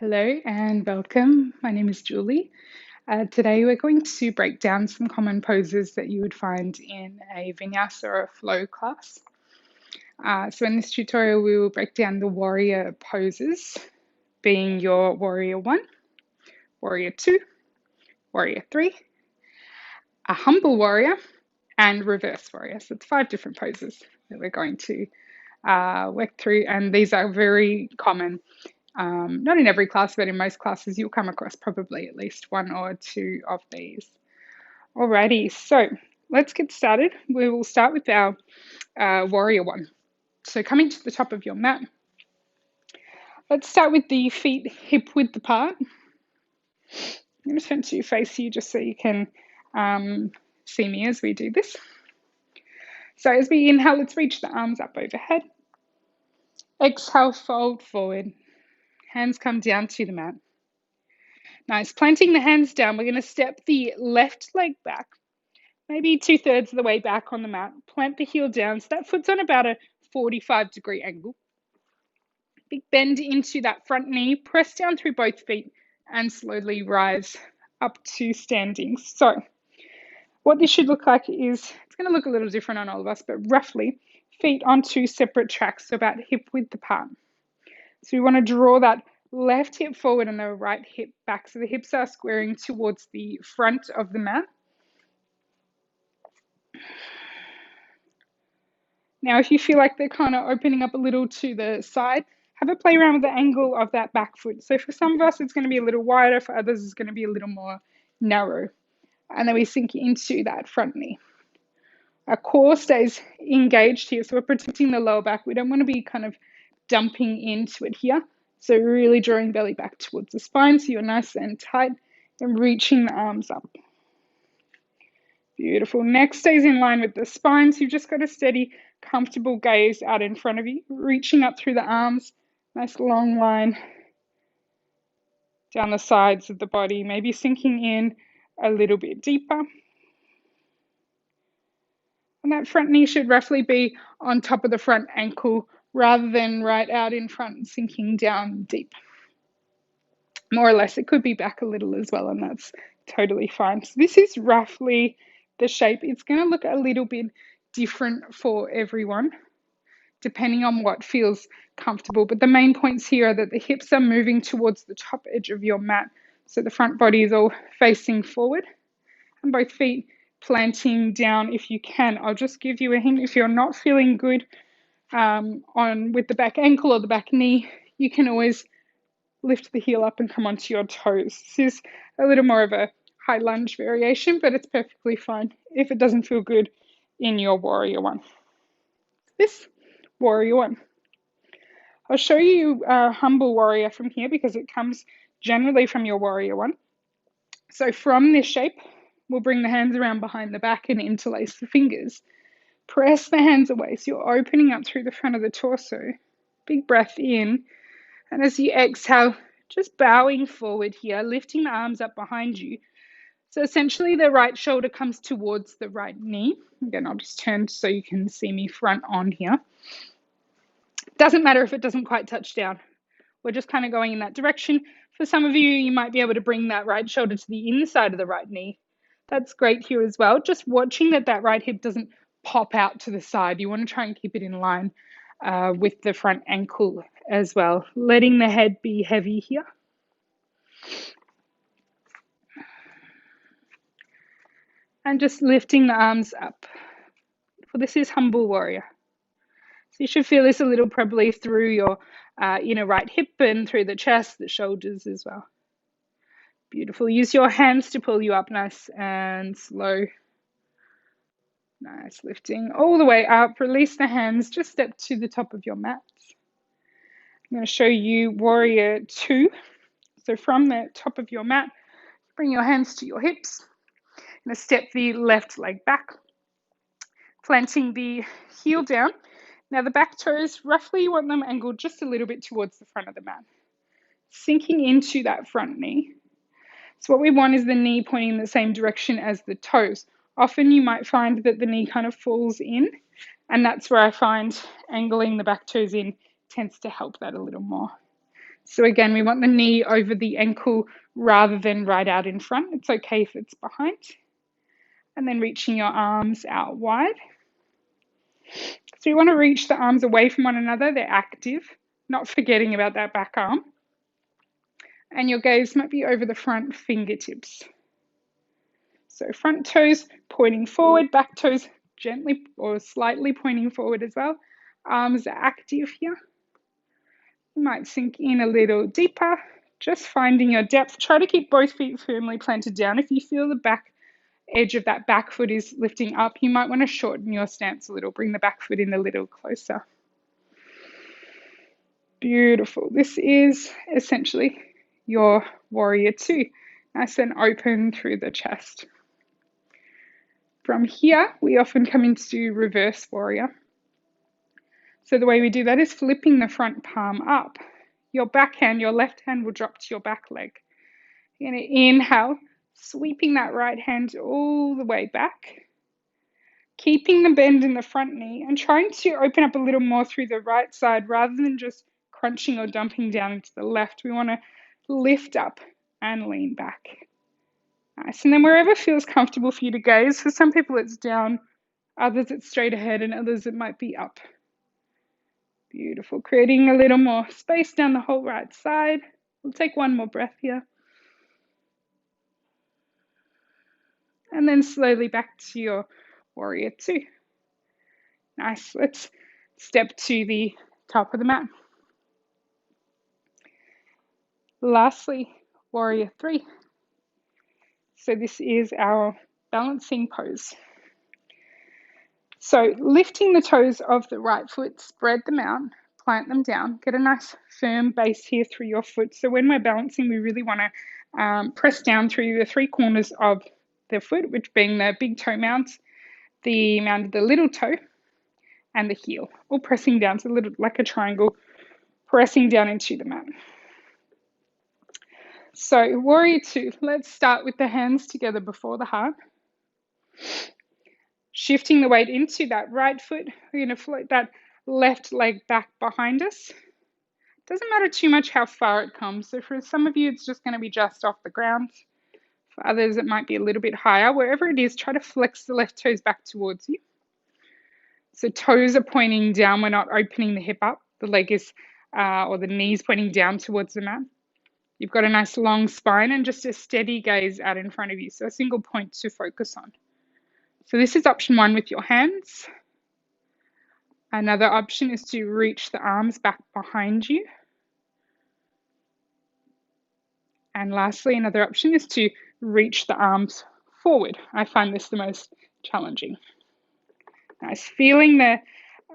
Hello and welcome. My name is Julie. Today we're going to break down some common poses that you would find in a vinyasa or a flow class. So in this tutorial we will break down the warrior poses, being your warrior 1, warrior 2, warrior 3, a humble warrior, and reverse warrior. So it's 5 different poses that we're going to work through, and these are very common. Not in every class, but in most classes, you'll come across probably at least 1 or 2 of these. Alrighty, so let's get started. We will start with our warrior 1. So coming to the top of your mat, let's start with the feet hip width apart. I'm going to turn to face you just so you can see me as we do this. So as we inhale, let's reach the arms up overhead. Exhale, fold forward. Hands come down to the mat. Nice. Planting the hands down, we're going to step the left leg back, maybe 2/3 of the way back on the mat. Plant the heel down. So that foot's on about a 45-degree angle. Big bend into that front knee. Press down through both feet and slowly rise up to standing. So what this should look like is, it's going to look a little different on all of us, but roughly feet on 2 separate tracks, so about hip width apart. So we want to draw that left hip forward and the right hip back. So the hips are squaring towards the front of the mat. Now, if you feel like they're kind of opening up a little to the side, have a play around with the angle of that back foot. So for some of us, it's going to be a little wider. For others, it's going to be a little more narrow. And then we sink into that front knee. Our core stays engaged here. So we're protecting the lower back. We don't want to be kind of dumping into it here. So really drawing belly back towards the spine so you're nice and tight and reaching the arms up. Beautiful. Neck stays in line with the spine, so you've just got a steady, comfortable gaze out in front of you, reaching up through the arms, nice long line down the sides of the body, maybe sinking in a little bit deeper. And that front knee should roughly be on top of the front ankle rather than right out in front, sinking down deep. More or less, it could be back a little as well, and that's totally fine. So this is roughly the shape. It's going to look a little bit different for everyone, depending on what feels comfortable. But the main points here are that the hips are moving towards the top edge of your mat. So the front body is all facing forward, and both feet planting down if you can. I'll just give you a hint. If you're not feeling good with the back ankle or the back knee, you can always lift the heel up and come onto your toes. This is a little more of a high lunge variation, but it's perfectly fine if it doesn't feel good in your warrior 1. This warrior 1. I'll show you a humble warrior from here because it comes generally from your warrior 1. So from this shape, we'll bring the hands around behind the back and interlace the fingers. Press the hands away so you're opening up through the front of the torso. Big breath in. And as you exhale, just bowing forward here, lifting the arms up behind you. So essentially the right shoulder comes towards the right knee. Again, I'll just turn so you can see me front on here. Doesn't matter if it doesn't quite touch down. We're just kind of going in that direction. For some of you, you might be able to bring that right shoulder to the inside of the right knee. That's great here as well. Just watching that right hip doesn't pop out to the side. You want to try and keep it in line with the front ankle as well. Letting the head be heavy here. And just lifting the arms up. Well, this is humble warrior. So you should feel this a little probably through your inner right hip and through the chest, the shoulders as well. Beautiful. Use your hands to pull you up nice and slow. Nice. Lifting all the way up. Release the hands. Just step to the top of your mat. I'm going to show you warrior 2. So from the top of your mat, bring your hands to your hips. I'm going to step the left leg back, planting the heel down. Now the back toes, roughly you want them angled just a little bit towards the front of the mat. Sinking into that front knee. So what we want is the knee pointing in the same direction as the toes. Often you might find that the knee kind of falls in, and that's where I find angling the back toes in tends to help that a little more. So again, we want the knee over the ankle rather than right out in front. It's okay if it's behind. And then reaching your arms out wide. So you want to reach the arms away from one another. They're active, not forgetting about that back arm. And your gaze might be over the front fingertips. So front toes pointing forward, back toes gently or slightly pointing forward as well. Arms are active here. You might sink in a little deeper, just finding your depth. Try to keep both feet firmly planted down. If you feel the back edge of that back foot is lifting up, you might want to shorten your stance a little. Bring the back foot in a little closer. Beautiful. This is essentially your warrior two. Nice and open through the chest. From here, we often come into reverse warrior. So the way we do that is flipping the front palm up. Your backhand, your left hand will drop to your back leg. You're going to inhale, sweeping that right hand all the way back, keeping the bend in the front knee and trying to open up a little more through the right side rather than just crunching or dumping down into the left. We want to lift up and lean back. Nice. And then wherever feels comfortable for you to gaze. For some people it's down, others it's straight ahead, and others it might be up. Beautiful. Creating a little more space down the whole right side. We'll take one more breath here. And then slowly back to your warrior two. Nice. Let's step to the top of the mat. Lastly, warrior three. So this is our balancing pose. So lifting the toes of the right foot, spread them out, plant them down, get a nice firm base here through your foot. So when we're balancing, we really want to press down through the three corners of the foot, which being the big toe mounts, the mount of the little toe, and the heel, all pressing down, so a little like a triangle, pressing down into the mat. So warrior two, let's start with the hands together before the heart. Shifting the weight into that right foot, we're going to float that left leg back behind us. Doesn't matter too much how far it comes. So for some of you, it's just going to be just off the ground. For others, it might be a little bit higher. Wherever it is, try to flex the left toes back towards you. So toes are pointing down. We're not opening the hip up. The leg is, or the knees pointing down towards the mat. You've got a nice long spine and just a steady gaze out in front of you. So a single point to focus on. So this is option one with your hands. Another option is to reach the arms back behind you. And lastly, another option is to reach the arms forward. I find this the most challenging. Nice. Feeling the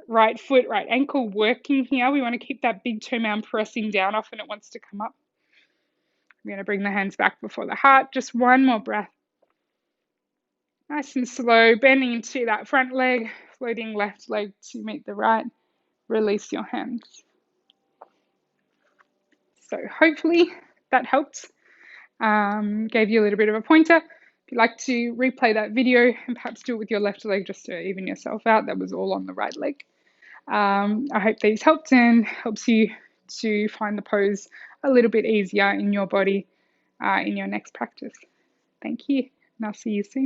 right foot, right ankle working here. We want to keep that big toe mound pressing down. Often it wants to come up. We're going to bring the hands back before the heart. Just one more breath. Nice and slow, bending into that front leg, floating left leg to meet the right. Release your hands. So hopefully that helped. Gave you a little bit of a pointer. If you'd like to replay that video and perhaps do it with your left leg just to even yourself out, that was all on the right leg. I hope these helped and helps you to find the pose a little bit easier in your body in your next practice. Thank you, and I'll see you soon.